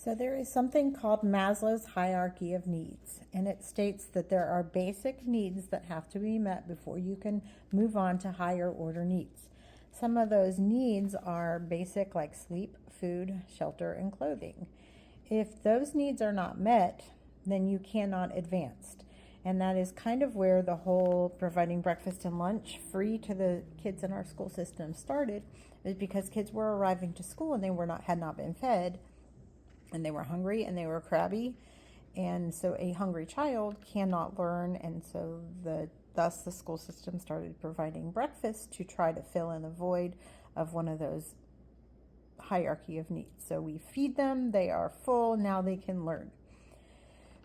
So there is something called Maslow's hierarchy of needs, and it states that there are basic needs that have to be met before you can move on to higher order needs. Some of those needs are basic, like sleep, food, shelter, and clothing. If those needs are not met, then you cannot advance. And that is kind of where the whole providing breakfast and lunch free to the kids in our school system started, is because kids were arriving to school and had not been fed, and they were hungry and they were crabby, and so a hungry child cannot learn, and so thus the school system started providing breakfast to try to fill in the void of one of those hierarchy of needs. So we feed them, they are full, now they can learn.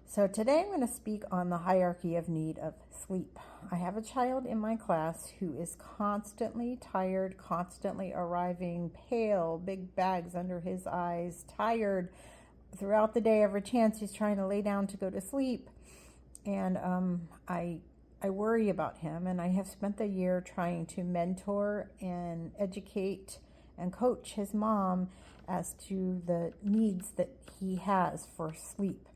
So today I'm going to speak on the hierarchy of need of sleep. I have a child in my class who is constantly tired, constantly arriving, pale, big bags under his eyes, tired throughout the day. Every chance he's trying to lay down to go to sleep. And I worry about him, and I have spent the year trying to mentor and educate and coach his mom as to the needs that he has for sleep.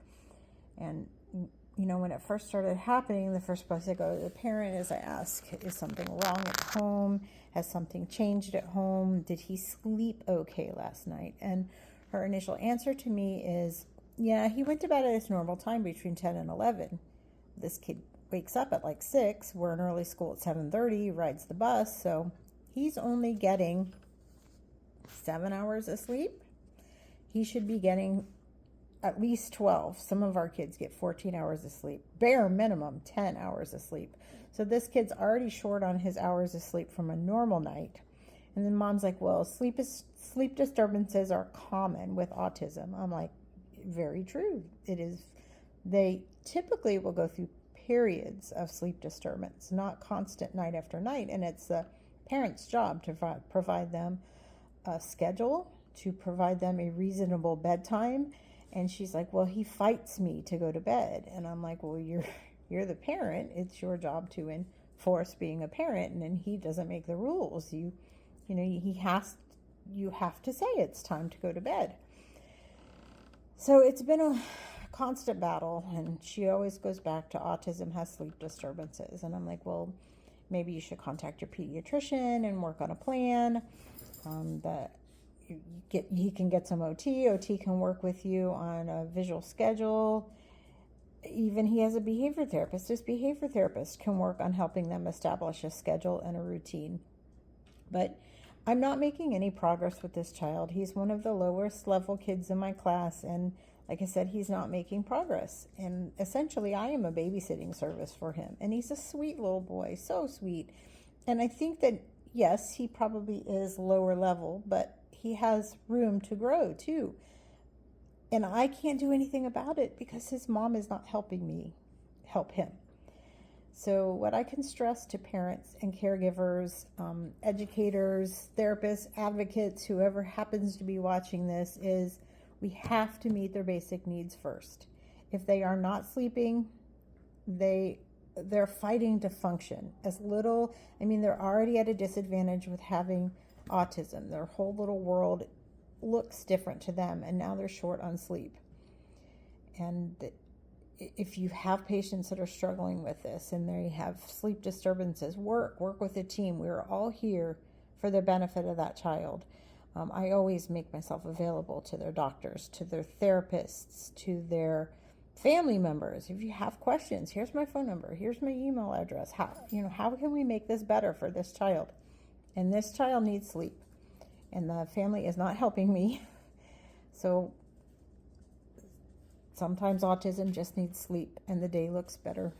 And, you know, when it first started happening, the first place I go to the parent is I ask, is something wrong at home? Has something changed at home? Did he sleep okay last night? And her initial answer to me is, yeah, he went to bed at his normal time between 10 and 11. This kid wakes up at like 6. We're in early school at 7:30, rides the bus. So he's only getting 7 hours of sleep. He should be getting at least 12. Some of our kids get 14 hours of sleep, bare minimum 10 hours of sleep. So this kid's already short on his hours of sleep from a normal night. And then mom's like, well, sleep disturbances are common with autism. I'm like, very true. It is. They typically will go through periods of sleep disturbance, not constant night after night. And it's the parent's job to provide them a schedule, to provide them a reasonable bedtime. And she's like, well, he fights me to go to bed. And I'm like, well, you're the parent. It's your job to enforce being a parent, and then he doesn't make the rules. You have to say it's time to go to bed. So it's been a constant battle, and she always goes back to autism has sleep disturbances. And I'm like, well, maybe you should contact your pediatrician and work on a plan that he can get some OT. OT can work with you on a visual schedule. Even he has a behavior therapist. His behavior therapist can work on helping them establish a schedule and a routine. But I'm not making any progress with this child. He's one of the lowest level kids in my class, and like I said, he's not making progress. And essentially, I am a babysitting service for him. And he's a sweet little boy, so sweet. And I think that, yes, he probably is lower level, but he has room to grow too. And I can't do anything about it because his mom is not helping me help him. So what I can stress to parents and caregivers, educators, therapists, advocates, whoever happens to be watching this, is we have to meet their basic needs first. If they are not sleeping, they're fighting to function. They're already at a disadvantage with having autism. Their whole little world looks different to them, and now they're short on sleep. And if you have patients that are struggling with this and they have sleep disturbances, work with a team. We're all here for the benefit of that child. I always make myself available to their doctors, to their therapists, to their family members. If you have questions, here's my phone number, here's my email address. How can we make this better for this child? And this child needs sleep, and the family is not helping me. So sometimes autism just needs sleep, and the day looks better.